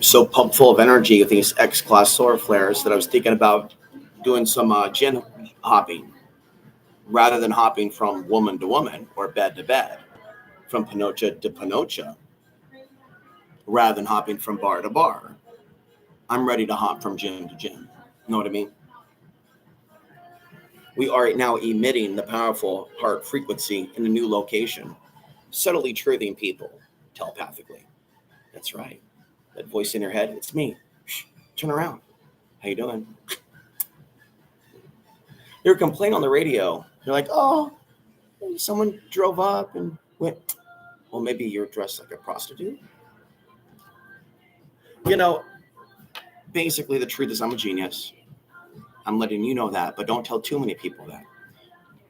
So pumped full of energy with these X-class solar flares that I was thinking about doing some gin hopping rather than hopping from woman to woman or bed to bed, from panocha to panocha, rather than hopping from bar to bar. I'm ready to hop from gym to gym. You know what I mean? We are now emitting the powerful heart frequency in a new location, subtly truthing people telepathically. That's right. That voice in your head, it's me. Shh, turn around. How you doing? They're complaining on the radio. They're like, oh, someone drove up and went, well, maybe you're dressed like a prostitute. You know, basically the truth is I'm a genius. I'm letting you know that, but don't tell too many people that.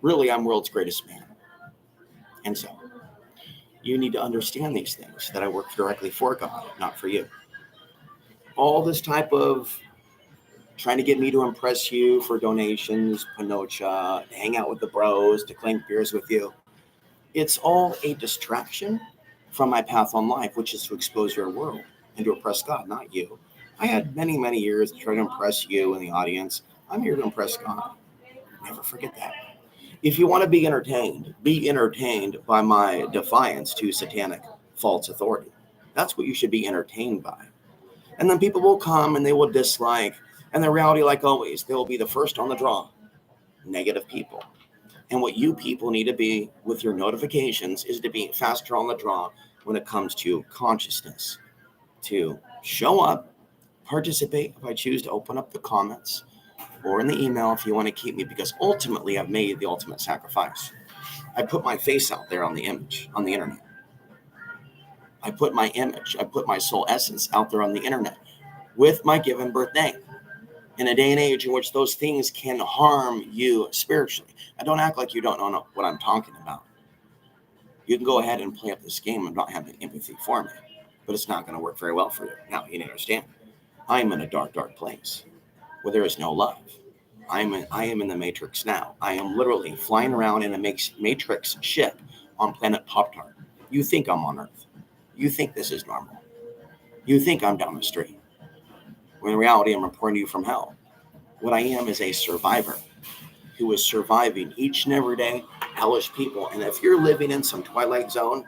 Really, I'm world's greatest man. And so you need to understand these things, that I work directly for God, not for you. All this type of trying to get me to impress you for donations, panocha, to hang out with the bros, to clink beers with you. It's all a distraction from my path on life, which is to expose your world and to impress God, not you. I had many, many years to try to impress you and the audience. I'm here to impress God. Never forget that. If you want to be entertained by my defiance to satanic false authority. That's what you should be entertained by. And then people will come and they will dislike. And the reality, like always, they will be the first on the draw. Negative people. And what you people need to be with your notifications is to be faster on the draw when it comes to consciousness. To show up, participate if I choose to open up the comments, or in the email if you want to keep me, because ultimately I've made the ultimate sacrifice. I put my face out there on the image, on the internet. I put my image, I put my soul essence out there on the internet with my given birthday. In a day and age in which those things can harm you spiritually. I don't act like you don't know what I'm talking about. You can go ahead and play up this game and not have empathy for me, but it's not going to work very well for you. Now, you understand. I am in a dark, dark place where there is no love. I am in the Matrix now. I am literally flying around in a Matrix ship on planet Pop-Tart. You think I'm on Earth. You think this is normal. You think I'm down the street. When in reality, I'm reporting to you from hell. What I am is a survivor who is surviving each and every day hellish people. And if you're living in some twilight zone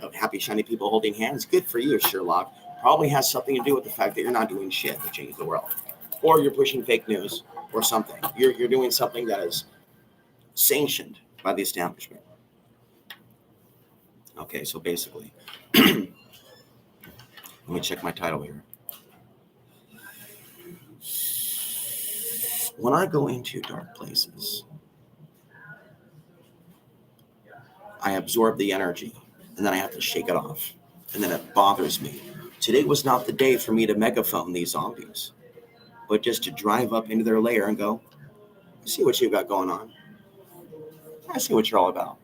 of happy, shiny people holding hands, good for you, Sherlock. Probably has something to do with the fact that you're not doing shit to change the world. Or you're pushing fake news or something. You're doing something that is sanctioned by the establishment. Okay, so basically, let me check my title here. When I go into dark places, I absorb the energy and then I have to shake it off. And then it bothers me. Today was not the day for me to megaphone these zombies, but just to drive up into their lair and go, I see what you've got going on. I see what you're all about.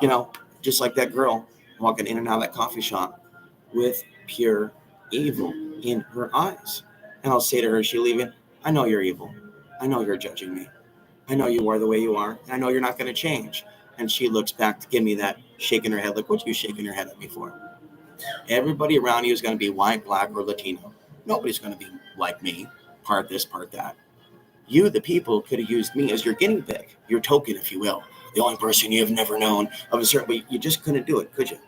You know, just like that girl walking in and out of that coffee shop with pure evil in her eyes. And I'll say to her, is she leaving? I know you're evil. I know you're judging me. I know you are the way you are. And I know you're not going to change. And she looks back to give me that shaking her head. Like, what are you shaking your head at me for? Everybody around you is going to be white, black, or Latino. Nobody's going to be like me, part this, part that. You, the people, could have used me as your guinea pig, your token, if you will. The only person you have never known of a certain way. You just couldn't do it, could you?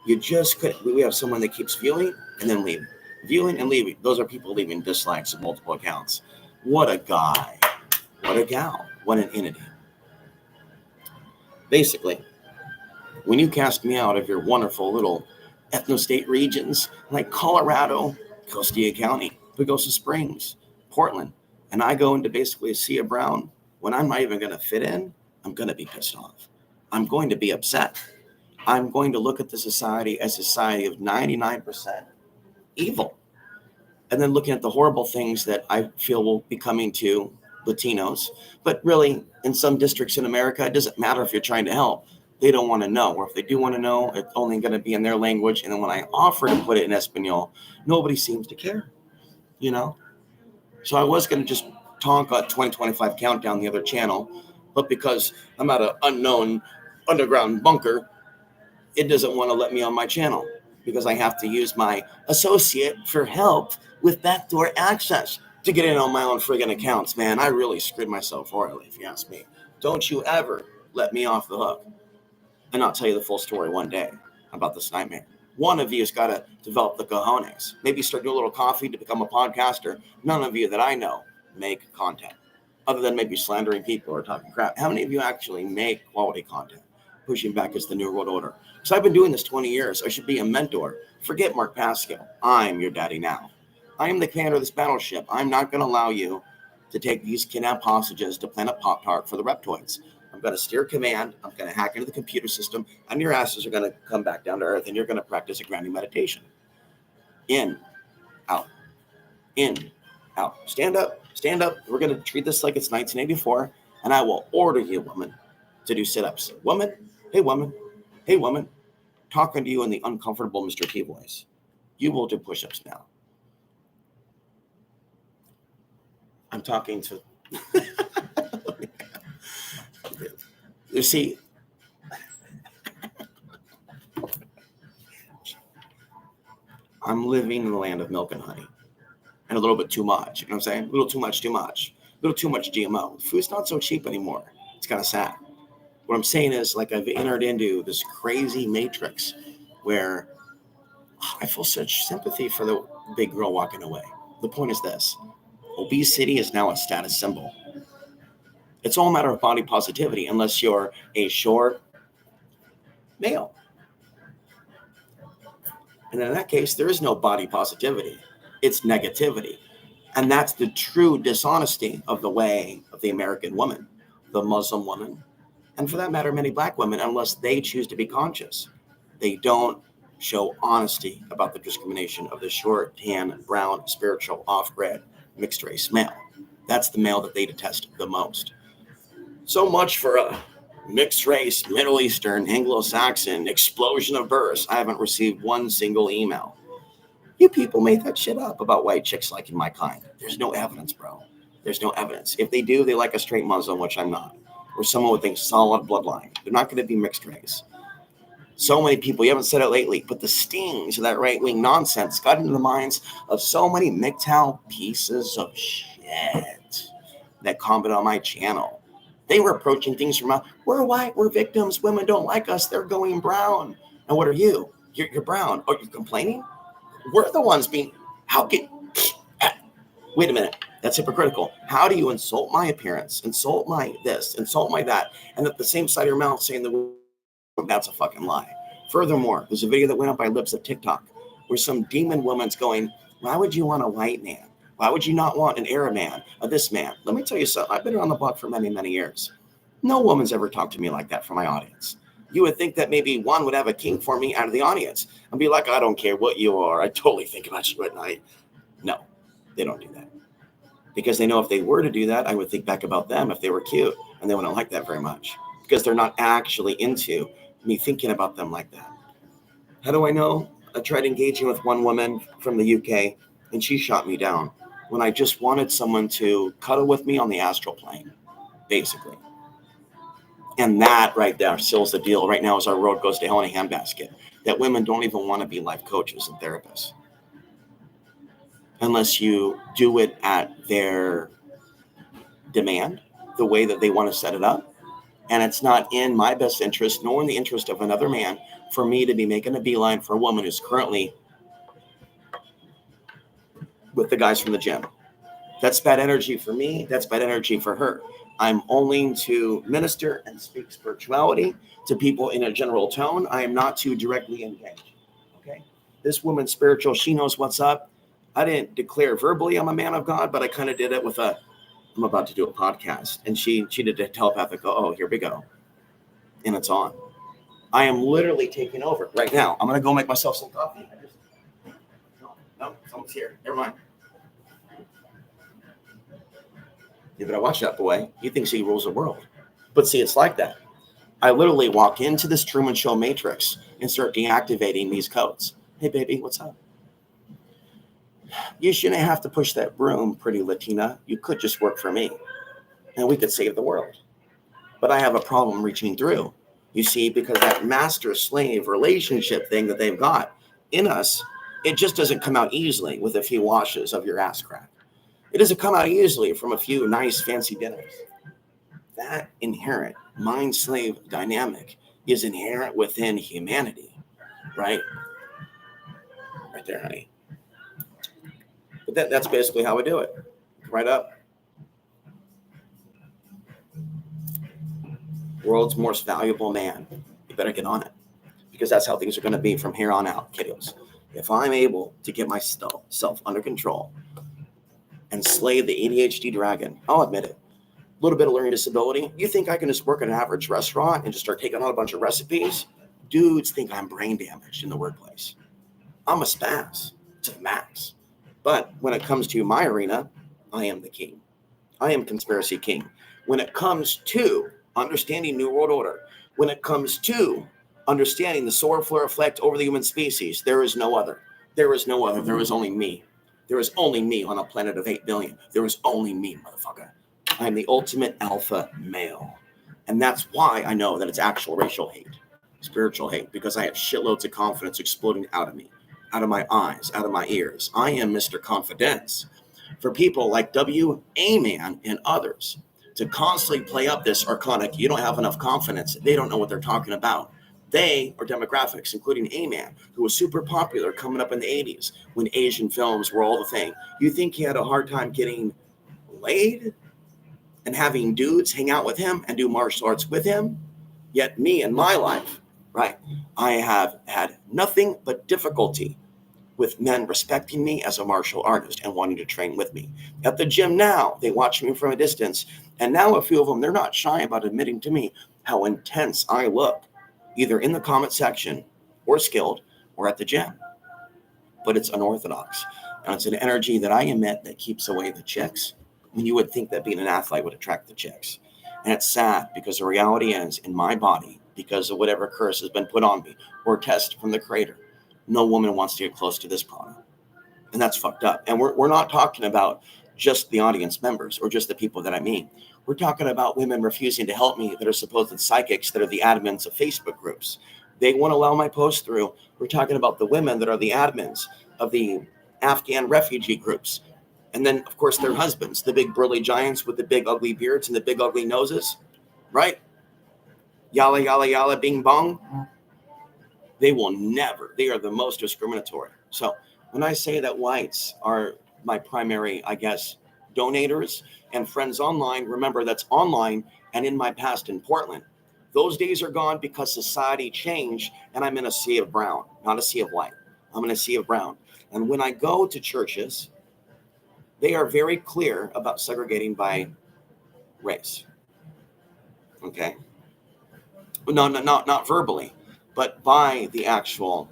You just couldn't. We have someone that keeps viewing and then leaving. Viewing and leaving. Those are people leaving dislikes of multiple accounts. What a guy. What a gal. What an entity. Basically, when you cast me out of your wonderful little ethno-state regions like Colorado, Costilla County, Pagosa Springs, Portland, and I go into basically a sea of brown, when I'm not even going to fit in, I'm going to be pissed off. I'm going to be upset. I'm going to look at the society as a society of 99% evil. And then looking at the horrible things that I feel will be coming to Latinos. But really, in some districts in America, it doesn't matter if you're trying to help. they don't want to know. Or if they do want to know, it's only going to be in their language. And then when I offer to put it in Espanol, nobody seems to care, you know? So I was going to just talk a 2025 countdown the other channel, but because I'm at an unknown underground bunker, it doesn't want to let me on my channel because I have to use my associate for help with backdoor access to get in on my own friggin' accounts, man. I really screwed myself royally, if you ask me. Don't you ever let me off the hook. And I'll tell you the full story one day about this nightmare. One of you has got to develop the cojones. Maybe start doing a little coffee to become a podcaster. None of you that I know make content, other than maybe slandering people or talking crap. How many of you actually make quality content? Pushing back is the new world order. Because I've been doing this 20 years. I should be a mentor. Forget Mark Pascal. I'm your daddy now. I am the commander of this battleship. I'm not going to allow you to take these kidnapped hostages to Planet Pop-Tart for the Reptoids. I'm going to steer command. I'm going to hack into the computer system, and your asses are going to come back down to earth, and you're going to practice a grounding meditation. In, out, in, out. Stand up, stand up. We're going to treat this like it's 1984, and I will order you, woman, to do sit-ups. Woman, hey, woman, hey, woman, talking to you in the uncomfortable Mr. T voice. You will do push-ups now. I'm talking to... You see, I'm living in the land of milk and honey, and a little bit too much. You know what I'm saying? A little too much, a little too much GMO. Food's not so cheap anymore. It's kind of sad. What I'm saying is, like, I've entered into this crazy matrix where I feel such sympathy for the big girl walking away. The point is this: obesity is now a status symbol. It's all a matter of body positivity, unless you're a short male. And in that case, there is no body positivity. It's negativity. And that's the true dishonesty of the way of the American woman, the Muslim woman, and for that matter, many black women, unless they choose to be conscious. They don't show honesty about the discrimination of the short, tan, brown, spiritual, off-grid, mixed race male. That's the male that they detest the most. So much for a mixed race, Middle Eastern, Anglo-Saxon explosion of births. I haven't received one single email. You people made that shit up about white chicks liking my kind. There's no evidence, bro. There's no evidence. If they do, they like a straight Muslim, which I'm not, or someone with a solid bloodline. They're not going to be mixed race. So many people, you haven't said it lately, but the stings of that right-wing nonsense got into the minds of so many MGTOW pieces of shit that comment on my channel. They were approaching things from, we're white, we're victims, women don't like us, they're going brown. And what are you? You're brown. Oh, you're complaining? We're the ones being, wait a minute, that's hypocritical. How do you insult my appearance, insult my this, insult my that, and at the same side of your mouth saying the word, that's a fucking lie. Furthermore, there's a video that went up by Lips of TikTok where some demon woman's going, why would you want a white man? Why would you not want an Arab man, or this man? Let me tell you something. I've been around the block for many, many years. No woman's ever talked to me like that from my audience. You would think that maybe one would have a king for me out of the audience and be like, I don't care what you are. I totally think about you at night. No, they don't do that. Because they know if they were to do that, I would think back about them if they were cute. And they wouldn't like that very much. Because they're not actually into me thinking about them like that. How do I know? I tried engaging with one woman from the UK, and she shot me down when I just wanted someone to cuddle with me on the astral plane, basically. And that right there seals the deal. Right now, as our road goes to hell in a handbasket, that women don't even want to be life coaches and therapists unless you do it at their demand, the way that they want to set it up. And it's not in my best interest, nor in the interest of another man, for me to be making a beeline for a woman who's currently with the guys from the gym. That's bad energy for me. That's bad energy for her. I'm only to minister and speak spirituality to people in a general tone. I am not to directly engage. Okay. This woman's spiritual. She knows what's up. I didn't declare verbally I'm a man of God, but I kind of did it with I'm about to do a podcast. And she did a telepathic, oh, here we go. And it's on. I am literally taking over right now. I'm going to go make myself some coffee. No, someone's here. Never mind. You better watch that boy. He thinks he rules the world. But see, it's like that. I literally walk into this Truman Show matrix and start deactivating these codes. Hey, baby, what's up? You shouldn't have to push that broom, pretty Latina. You could just work for me, and we could save the world. But I have a problem reaching through, you see, because that master-slave relationship thing that they've got in us, it just doesn't come out easily with a few washes of your ass crack. It doesn't come out easily from a few nice, fancy dinners. That inherent mind-slave dynamic is inherent within humanity, right? Right there, honey. But that's basically how we do it. Right up. World's most valuable man. You better get on it, because that's how things are going to be from here on out, kiddos. If I'm able to get myself under control and slay the ADHD dragon, I'll admit it. A little bit of learning disability. You think I can just work at an average restaurant and just start taking on a bunch of recipes? Dudes think I'm brain damaged in the workplace. I'm a spaz to the max. But when it comes to my arena, I am the king. I am conspiracy king. When it comes to understanding New World Order, when it comes to understanding the solar flare effect over the human species, there is no other. There is no other. There is only me. There is only me on a planet of 8 billion. There is only me, motherfucker. I am the ultimate alpha male. And that's why I know that it's actual racial hate, spiritual hate, because I have shitloads of confidence exploding out of me, out of my eyes, out of my ears. I am Mr. Confidence. For people like W.A. Man and others to constantly play up this archonic, you don't have enough confidence, they don't know what they're talking about. They are demographics, including A-Man, who was super popular coming up in the 80s when Asian films were all the thing. You think he had a hard time getting laid and having dudes hang out with him and do martial arts with him? Yet me in my life, right, I have had nothing but difficulty with men respecting me as a martial artist and wanting to train with me. At the gym now, they watch me from a distance, and now a few of them, they're not shy about admitting to me how intense I look, either in the comment section or skilled or at the gym. But it's unorthodox, and it's an energy that I emit that keeps away the chicks, when you would think that being an athlete would attract the chicks. And it's sad, because the reality is, in my body, because of whatever curse has been put on me or test from the creator, no woman wants to get close to this product. And that's fucked up. And we're not talking about just the audience members or just the people that I mean. We're talking about women refusing to help me that are supposed psychics that are the admins of Facebook groups. They won't allow my post through. We're talking about the women that are the admins of the Afghan refugee groups. And then, of course, their husbands, the big burly giants with the big ugly beards and the big ugly noses, right? Yalla, yalla, yalla, bing bong. They will never. They are the most discriminatory. So when I say that whites are my primary, I guess, donators and friends online, remember that's online and in my past in Portland. Those days are gone because society changed and I'm in a sea of brown, not a sea of white. I'm in a sea of brown. And when I go to churches, they are very clear about segregating by race. Okay? No, not verbally, but by the actual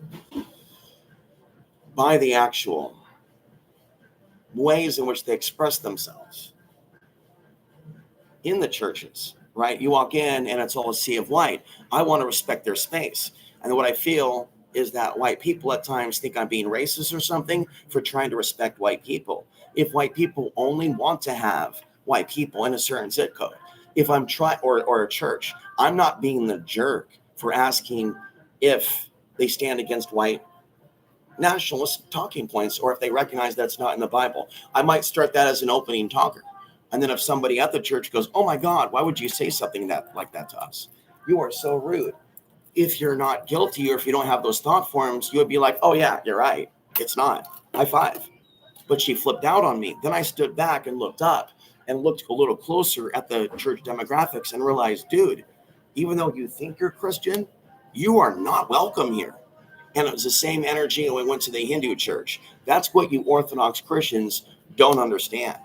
ways in which they express themselves in the churches, right? You walk in and it's all a sea of white. I want to respect their space. And what I feel is that white people at times think I'm being racist or something for trying to respect white people. If white people only want to have white people in a certain zip code, if I'm trying, or a church, I'm not being the jerk for asking if they stand against white nationalist talking points or if they recognize that's not in the Bible. I might start that as an opening talker. And then if somebody at the church goes, oh my God, why would you say something like that to us? You are so rude. If you're not guilty or if you don't have those thought forms, you would be like, oh yeah, you're right. It's not. High five. But she flipped out on me. Then I stood back and looked up and looked a little closer at the church demographics and realized, dude, even though you think you're Christian, you are not welcome here. And it was the same energy when we went to the Hindu church. That's what you Orthodox Christians don't understand.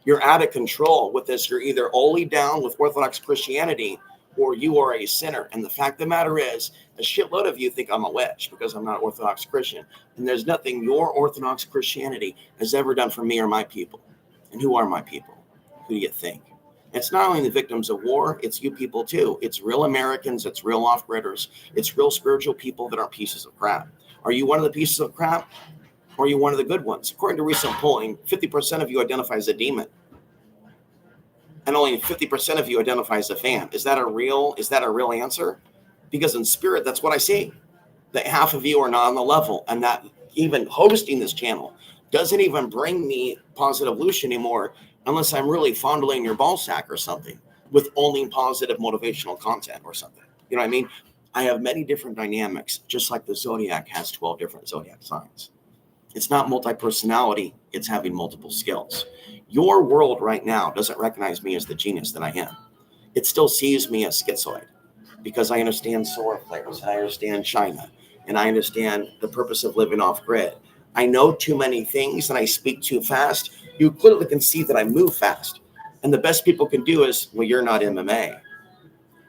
You're out of control with this. You're either only down with Orthodox Christianity or you are a sinner. And the fact of the matter is, a shitload of you think I'm a witch because I'm not Orthodox Christian. And there's nothing your Orthodox Christianity has ever done for me or my people. And who are my people? Who do you think? It's not only the victims of war, it's you people too. It's real Americans, it's real off-gridders, it's real spiritual people that are pieces of crap. Are you one of the pieces of crap, or are you one of the good ones? According to recent polling, 50% of you identify as a demon, and only 50% of you identify as a fan. Is that a real answer? Because in spirit, that's what I see. That half of you are not on the level, and that even hosting this channel doesn't even bring me positive luce anymore unless I'm really fondling your ball sack or something with only positive motivational content or something. You know what I mean? I have many different dynamics, just like the zodiac has 12 different zodiac signs. It's not multi-personality, it's having multiple skills. Your world right now doesn't recognize me as the genius that I am. It still sees me as schizoid because I understand solar flares, and I understand China, and I understand the purpose of living off grid. I know too many things and I speak too fast. You clearly can see that I move fast. And the best people can do is, well, you're not MMA.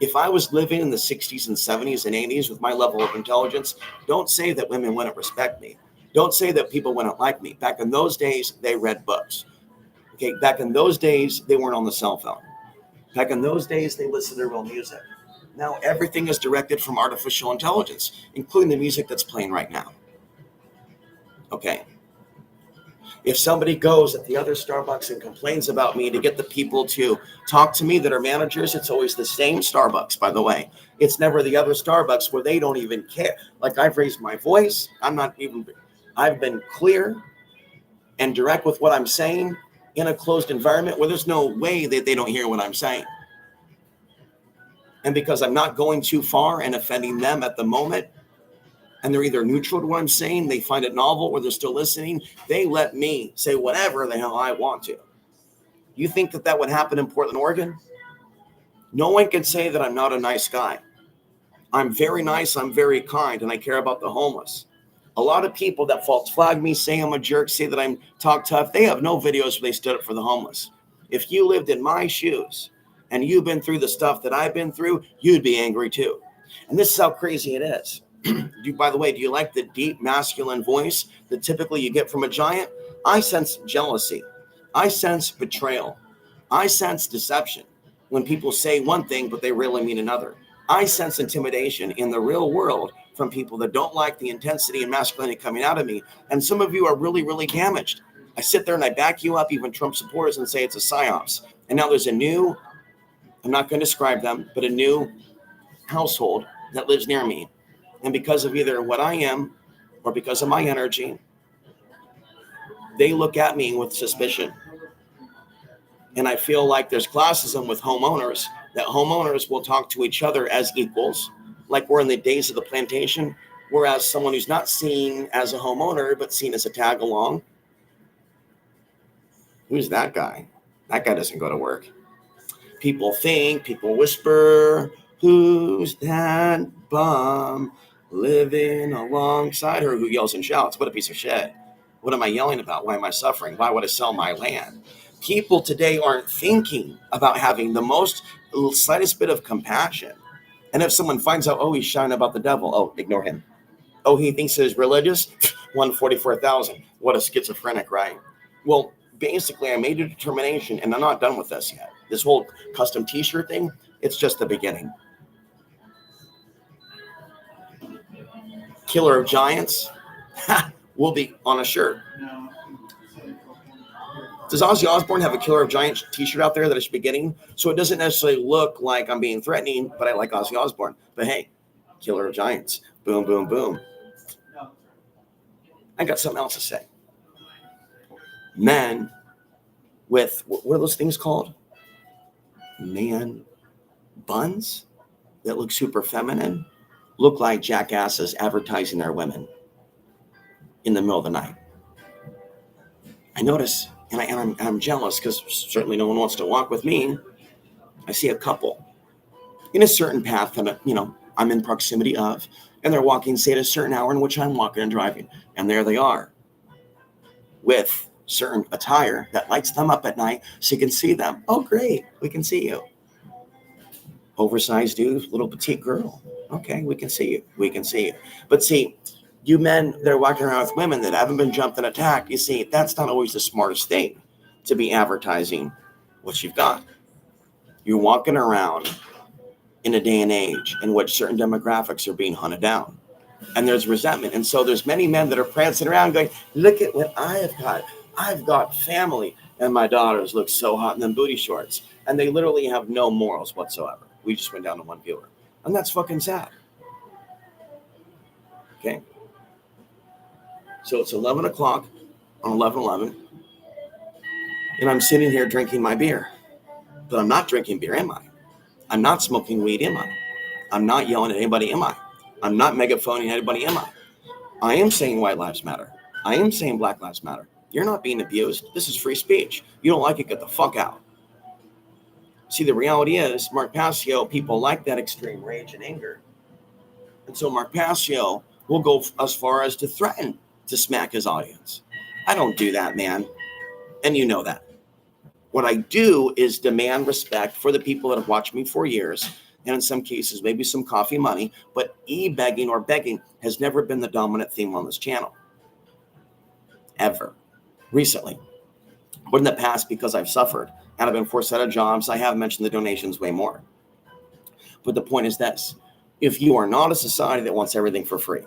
If I was living in the 60s and 70s and 80s with my level of intelligence, don't say that women wouldn't respect me. Don't say that people wouldn't like me. Back in those days, they read books. Okay, back in those days, they weren't on the cell phone. Back in those days, they listened to real music. Now everything is directed from artificial intelligence, including the music that's playing right now. Okay. If somebody goes at the other Starbucks and complains about me to get the people to talk to me that are managers, it's always the same Starbucks, by the way. It's never the other Starbucks where they don't even care. Like, I've raised my voice. I've been clear and direct with what I'm saying in a closed environment where there's no way that they don't hear what I'm saying. And because I'm not going too far and offending them at the moment, and they're either neutral to what I'm saying, they find it novel, or they're still listening, they let me say whatever the hell I want to. You think that would happen in Portland, Oregon? No one can say that I'm not a nice guy. I'm very nice, I'm very kind, and I care about the homeless. A lot of people that false flag me, say I'm a jerk, say that I'm talk tough, they have no videos where they stood up for the homeless. If you lived in my shoes and you've been through the stuff that I've been through, you'd be angry too. And this is how crazy it is. By the way, do you like the deep masculine voice that typically you get from a giant? I sense jealousy. I sense betrayal. I sense deception when people say one thing, but they really mean another. I sense intimidation in the real world from people that don't like the intensity and masculinity coming out of me. And some of you are really, really damaged. I sit there and I back you up, even Trump supporters, and say it's a psyops. And now there's a new, I'm not going to describe them, but a new household that lives near me. And because of either what I am or because of my energy, they look at me with suspicion. And I feel like there's classism with homeowners, that homeowners will talk to each other as equals, like we're in the days of the plantation, whereas someone who's not seen as a homeowner, but seen as a tag along. Who's that guy? That guy doesn't go to work. People whisper, who's that bum living alongside her who yells and shouts? What a piece of shit. What am I yelling about? Why am I suffering? Why would I sell my land? People today aren't thinking about having the most slightest bit of compassion. And if someone finds out, oh, he's shouting about the devil, oh, ignore him. Oh, he thinks he's religious? 144,000. What a schizophrenic, right? Well, basically, I made a determination, and I'm not done with this yet. This whole custom t-shirt thing, it's just the beginning. Killer of Giants will be on a shirt. Does Ozzy Osbourne have a Killer of Giants t-shirt out there that I should be getting? So it doesn't necessarily look like I'm being threatening, but I like Ozzy Osbourne. But hey, Killer of Giants. Boom, boom, boom. I got something else to say. Men with, what are those things called? Man buns that look super feminine, look like jackasses advertising their women in the middle of the night. I notice, and I'm jealous because certainly no one wants to walk with me. I see a couple in a certain path that, I'm in proximity of, and they're walking, say, at a certain hour in which I'm walking and driving. And there they are with certain attire that lights them up at night so you can see them. Oh, great. We can see you. Oversized dude, little petite girl. Okay, we can see you. We can see you. But see, you men that are walking around with women that haven't been jumped and attacked, you see, that's not always the smartest thing to be advertising what you've got. You're walking around in a day and age in which certain demographics are being hunted down. And there's resentment. And so there's many men that are prancing around going, look at what I have got. I've got family. And my daughters look so hot in them booty shorts. And they literally have no morals whatsoever. We just went down to one viewer. And that's fucking sad. Okay. So it's 11 o'clock on 11/11. And I'm sitting here drinking my beer. But I'm not drinking beer, am I? I'm not smoking weed, am I? I'm not yelling at anybody, am I? I'm not megaphoning anybody, am I? I am saying white lives matter. I am saying black lives matter. You're not being abused. This is free speech. You don't like it, get the fuck out. See, the reality is, Mark Passio, people like that extreme rage and anger. And so Mark Passio will go as far as to threaten to smack his audience. I don't do that, man. And you know that. What I do is demand respect for the people that have watched me for years, and in some cases, maybe some coffee money, but e-begging or begging has never been the dominant theme on this channel. Ever. Recently. But in the past, because I've suffered and I've been forced out of jobs, I have mentioned the donations way more. But the point is this. If you are not a society that wants everything for free,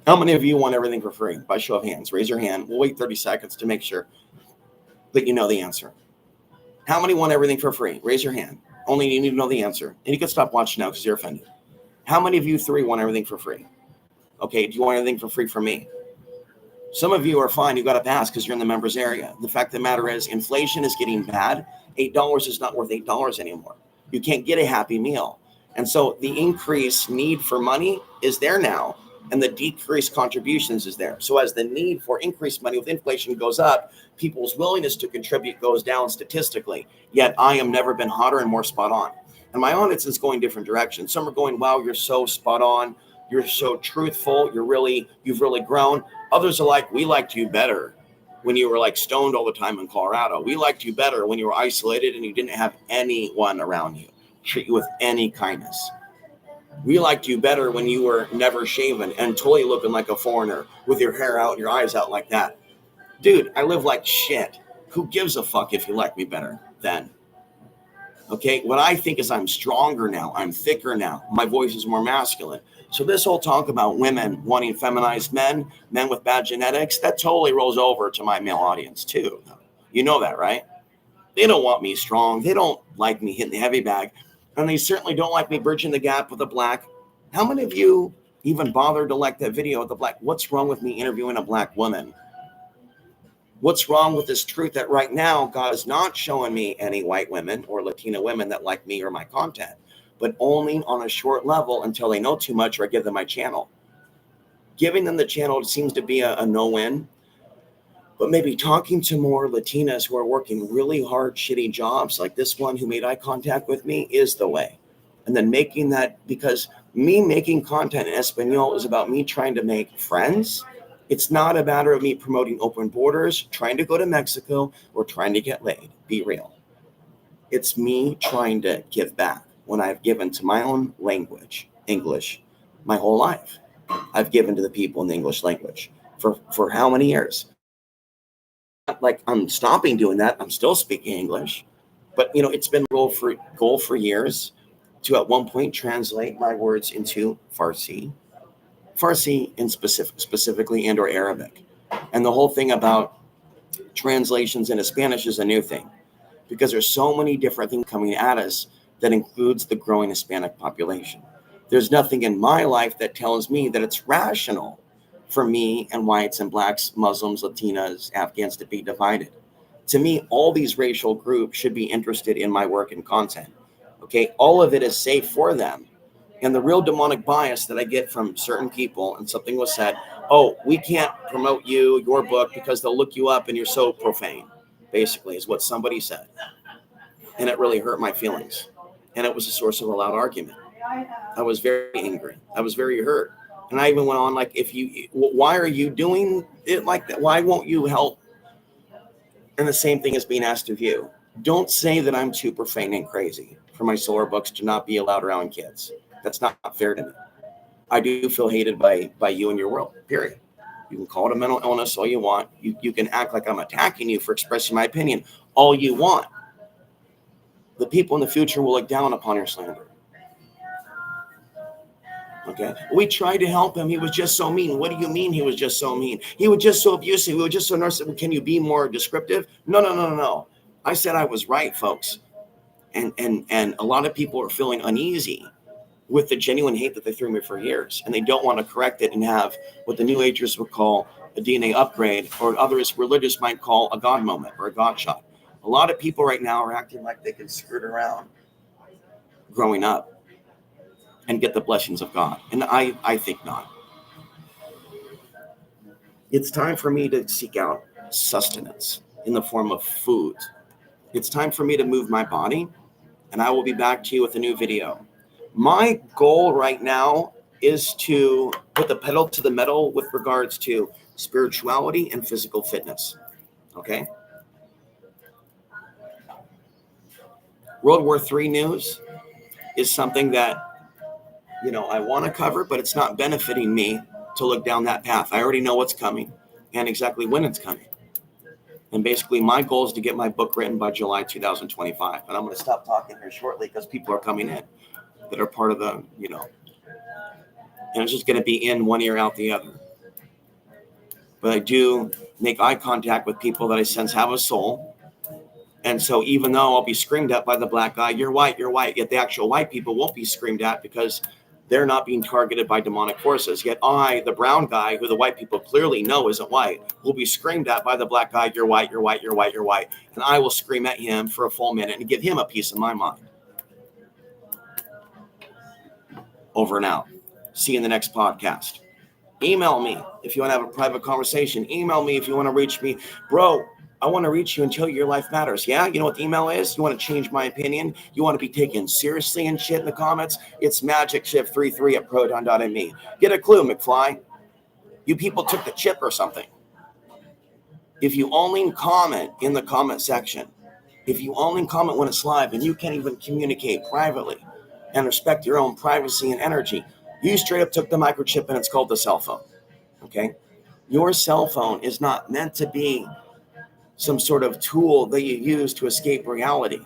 how many of you want everything for free? By show of hands, raise your hand. We'll wait 30 seconds to make sure that you know the answer. How many want everything for free? Raise your hand. Only you need to know the answer. And you can stop watching now because you're offended. How many of you three want everything for free? Okay, do you want everything for free from me? Some of you are fine. You got to pass because you're in the members area. The fact of the matter is inflation is getting bad. $8 is not worth $8 anymore. You can't get a Happy Meal. And so the increased need for money is there now, and the decreased contributions is there. So as the need for increased money with inflation goes up, people's willingness to contribute goes down statistically. Yet I am never been hotter and more spot on. And my audience is going different directions. Some are going, wow, you're so spot on. You're so truthful. You've really grown. Others are like, we liked you better when you were like stoned all the time in Colorado. We liked you better when you were isolated and you didn't have anyone around you. Treat you with any kindness. We liked you better when you were never shaven and totally looking like a foreigner with your hair out and your eyes out like that. Dude, I live like shit. Who gives a fuck if you like me better then? Okay, what I think is I'm stronger now. I'm thicker now. My voice is more masculine. So this whole talk about women wanting feminized men, men with bad genetics, that totally rolls over to my male audience too. You know that, right? They don't want me strong. They don't like me hitting the heavy bag. And they certainly don't like me bridging the gap with a black. How many of you even bothered to like that video of the black? What's wrong with me interviewing a black woman? What's wrong with this truth that right now God is not showing me any white women or Latina women that like me or my content, but only on a short level until they know too much or I give them my channel. Giving them the channel seems to be a no-win, but maybe talking to more Latinas who are working really hard, shitty jobs like this one who made eye contact with me is the way. And then making that, because me making content in Espanol is about me trying to make friends. It's not a matter of me promoting open borders, trying to go to Mexico, or trying to get laid. Be real. It's me trying to give back when I've given to my own language, English, my whole life. I've given to the people in the English language for how many years? Not like I'm stopping doing that. I'm still speaking English. But, it's been a goal for years to at one point translate my words into Farsi in specifically and or Arabic. And the whole thing about translations into Spanish is a new thing because there's so many different things coming at us that includes the growing Hispanic population. There's nothing in my life that tells me that it's rational for me and whites and blacks, Muslims, Latinas, Afghans to be divided. To me, all these racial groups should be interested in my work and content. Okay, all of it is safe for them. And the real demonic bias that I get from certain people, and something was said, oh, we can't promote your book because they'll look you up and you're so profane, basically, is what somebody said. And it really hurt my feelings. And it was a source of a loud argument. I was very angry. I was very hurt. And I even went on like, why are you doing it like that? Why won't you help? And the same thing is being asked of you. Don't say that I'm too profane and crazy for my solar books to not be allowed around kids. That's not fair to me. I do feel hated by you and your world, period. You can call it a mental illness all you want. You can act like I'm attacking you for expressing my opinion all you want. The people in the future will look down upon your slander. Okay. We tried to help him. He was just so mean. What do you mean he was just so mean? He was just so abusive. He was just so narcissistic. Can you be more descriptive? No. I said I was right, folks. And a lot of people are feeling uneasy with the genuine hate that they threw me for years. And they don't want to correct it and have what the New Agers would call a DNA upgrade, or others religious might call a God moment or a God shot. A lot of people right now are acting like they can skirt around growing up and get the blessings of God. And I think not. It's time for me to seek out sustenance in the form of food. It's time for me to move my body, and I will be back to you with a new video. My goal right now is to put the pedal to the metal with regards to spirituality and physical fitness. Okay? World War III news is something that, I want to cover, but it's not benefiting me to look down that path. I already know what's coming and exactly when it's coming. And basically my goal is to get my book written by July 2025. And I'm going to stop talking here shortly because people are coming in that are part of the, and it's just going to be in one ear, out the other. But I do make eye contact with people that I sense have a soul. And so even though I'll be screamed at by the black guy, you're white, yet the actual white people won't be screamed at because they're not being targeted by demonic forces. Yet I, the brown guy, who the white people clearly know isn't white, will be screamed at by the black guy, you're white. And I will scream at him for a full minute and give him a piece of my mind. Over and out. See you in the next podcast. Email me if you want to have a private conversation. Email me if you want to reach me. Bro, I want to reach you and tell you your life matters. Yeah, you know what the email is? You want to change my opinion? You want to be taken seriously and shit in the comments? It's magicshift33@proton.me. Get a clue, McFly. You people took the chip or something. If you only comment in the comment section, if you only comment when it's live and you can't even communicate privately and respect your own privacy and energy, you straight up took the microchip and it's called the cell phone. Okay? Your cell phone is not meant to be some sort of tool that you use to escape reality.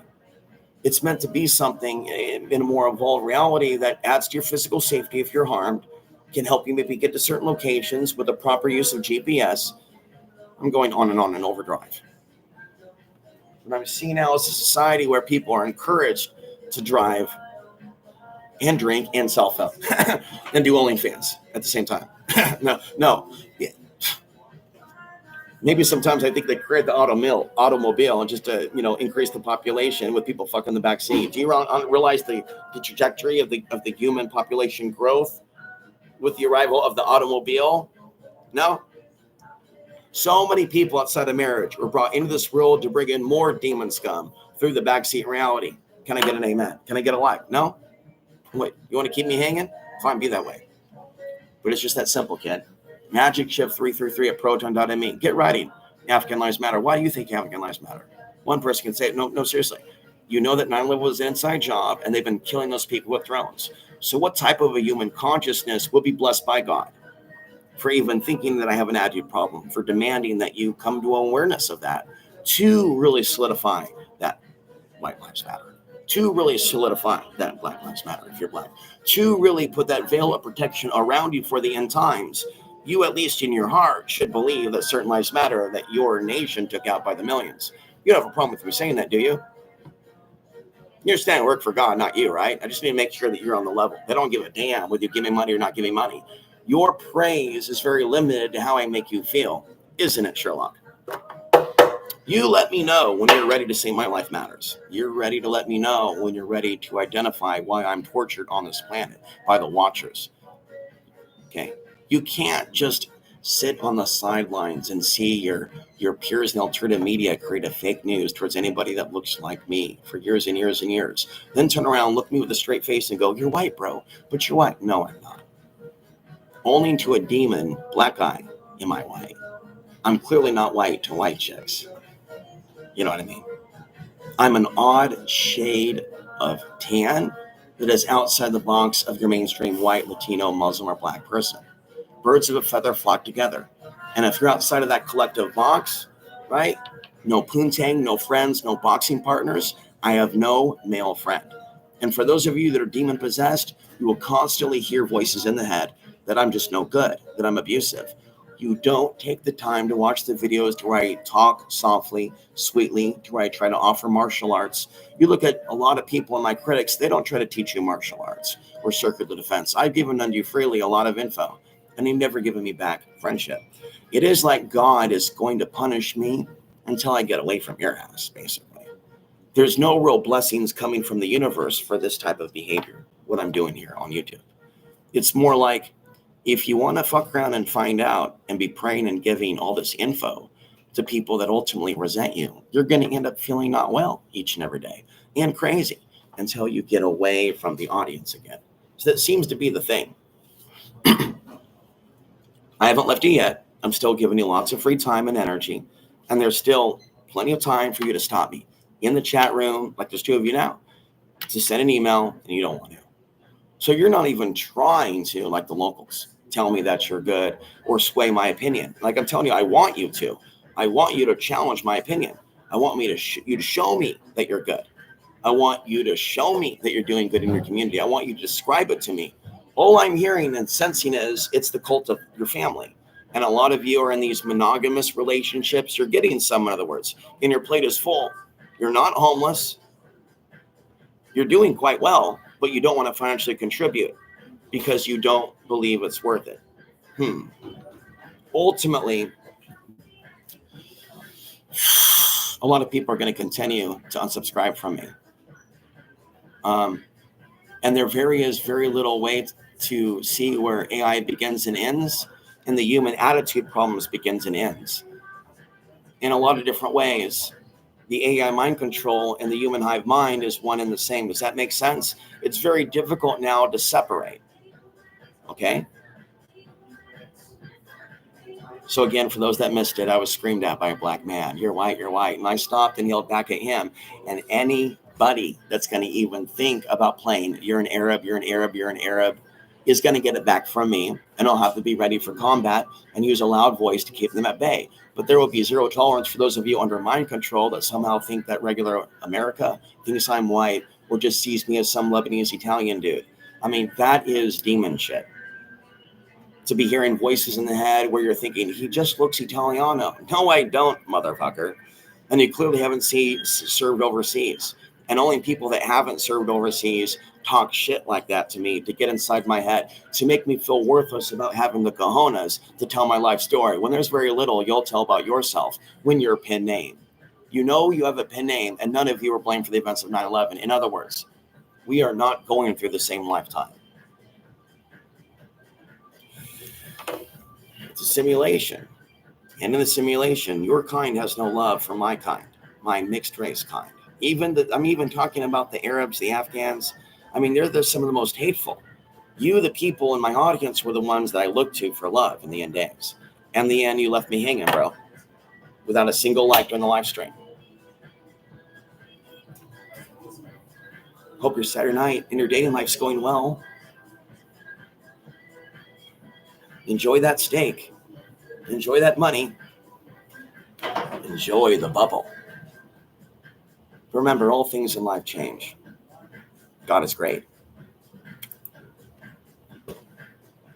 It's meant to be something in a more evolved reality that adds to your physical safety if you're harmed, can help you maybe get to certain locations with the proper use of GPS. I'm going on and on in overdrive. What I'm seeing now is a society where people are encouraged to drive and drink and cell phone and do OnlyFans at the same time. No. Yeah. Maybe sometimes I think they create the automobile and just to, increase the population with people fucking the back seat. Do you realize the trajectory of the human population growth with the arrival of the automobile? No. So many people outside of marriage were brought into this world to bring in more demon scum through the backseat reality. Can I get an amen? Can I get a like? No? Wait, you want to keep me hanging? Fine, be that way. But it's just that simple, kid. magicshift333@proton.me. Get writing. African lives matter. Why do you think African lives matter? One person can say, no, seriously. You know that 9/11 was an inside job and they've been killing those people with drones. So what type of a human consciousness will be blessed by God for even thinking that I have an attitude problem, for demanding that you come to awareness of that, to really solidify that white lives matter, to really solidify that black lives matter if you're black, to really put that veil of protection around you for the end times. You, at least in your heart, should believe that certain lives matter, that your nation took out by the millions. You don't have a problem with me saying that, do you? You understand I work for God, not you, right? I just need to make sure that you're on the level. They don't give a damn whether you give me money or not give me money. Your praise is very limited to how I make you feel, isn't it, Sherlock? You let me know when you're ready to say my life matters. You're ready to let me know when you're ready to identify why I'm tortured on this planet by the watchers. Okay? You can't just sit on the sidelines and see your peers in alternative media create a fake news towards anybody that looks like me for years and years and years. Then turn around, look me with a straight face and go, you're white, bro, but you're white. No, I'm not. Only to a demon, black eye, am I white. I'm clearly not white to white chicks. You know what I mean? I'm an odd shade of tan that is outside the box of your mainstream white, Latino, Muslim, or black person. Birds of a feather flock together. And if you're outside of that collective box, right? No poontang, no friends, no boxing partners. I have no male friend. And for those of you that are demon possessed, you will constantly hear voices in the head that I'm just no good, that I'm abusive. You don't take the time to watch the videos to where I talk softly, sweetly, to where I try to offer martial arts. You look at a lot of people and my critics, they don't try to teach you martial arts or circular defense. I've given unto you freely a lot of info, and you've never given me back friendship. It is like God is going to punish me until I get away from your house, basically. There's no real blessings coming from the universe for this type of behavior, what I'm doing here on YouTube. It's more like, if you want to fuck around and find out and be praying and giving all this info to people that ultimately resent you, you're going to end up feeling not well each and every day and crazy until you get away from the audience again. So that seems to be the thing. I haven't left you yet. I'm still giving you lots of free time and energy, and there's still plenty of time for you to stop me in the chat room, like there's two of you now, to send an email, and you don't want to. So you're not even trying to, like the locals, tell me that you're good or sway my opinion. Like I'm telling you, I want you to. I want you to challenge my opinion. I want you to show me that you're good. I want you to show me that you're doing good in your community. I want you to describe it to me. All I'm hearing and sensing is it's the cult of your family. And a lot of you are in these monogamous relationships. You're getting some, in other words, and your plate is full. You're not homeless. You're doing quite well, but you don't want to financially contribute because you don't believe it's worth it. Ultimately, a lot of people are going to continue to unsubscribe from me. And there is very little way to see where AI begins and ends, and the human attitude problems begins and ends. In a lot of different ways, the AI mind control and the human hive mind is one and the same. Does that make sense? It's very difficult now to separate. Okay? So again, for those that missed it, I was screamed at by a black man. You're white, you're white. And I stopped and yelled back at him. And anybody that's going to even think about playing, you're an Arab, you're an Arab, you're an Arab, is going to get it back from me. And I'll have to be ready for combat and use a loud voice to keep them at bay. But there will be zero tolerance for those of you under mind control that somehow think that regular America thinks I'm white or just sees me as some Lebanese Italian dude. I mean, that is demon shit. To be hearing voices in the head where you're thinking, he just looks Italiano. No, I don't, motherfucker. And you clearly haven't served overseas. And only people that haven't served overseas talk shit like that to me to get inside my head, to make me feel worthless about having the cojones to tell my life story. When there's very little you'll tell about yourself when you're a pin name. You know you have a pin name, and none of you are blamed for the events of 9/11. In other words, we are not going through the same lifetime. It's a simulation. And in the simulation, your kind has no love for my kind, my mixed race kind. I'm even talking about the Arabs, the Afghans. I mean, they're some of the most hateful. You, the people in my audience, were the ones that I looked to for love in the end days. And in the end, you left me hanging, bro, without a single like during the live stream. Hope your Saturday night and your dating life's going well. Enjoy that steak. Enjoy that money. Enjoy the bubble. Remember, all things in life change. God is great.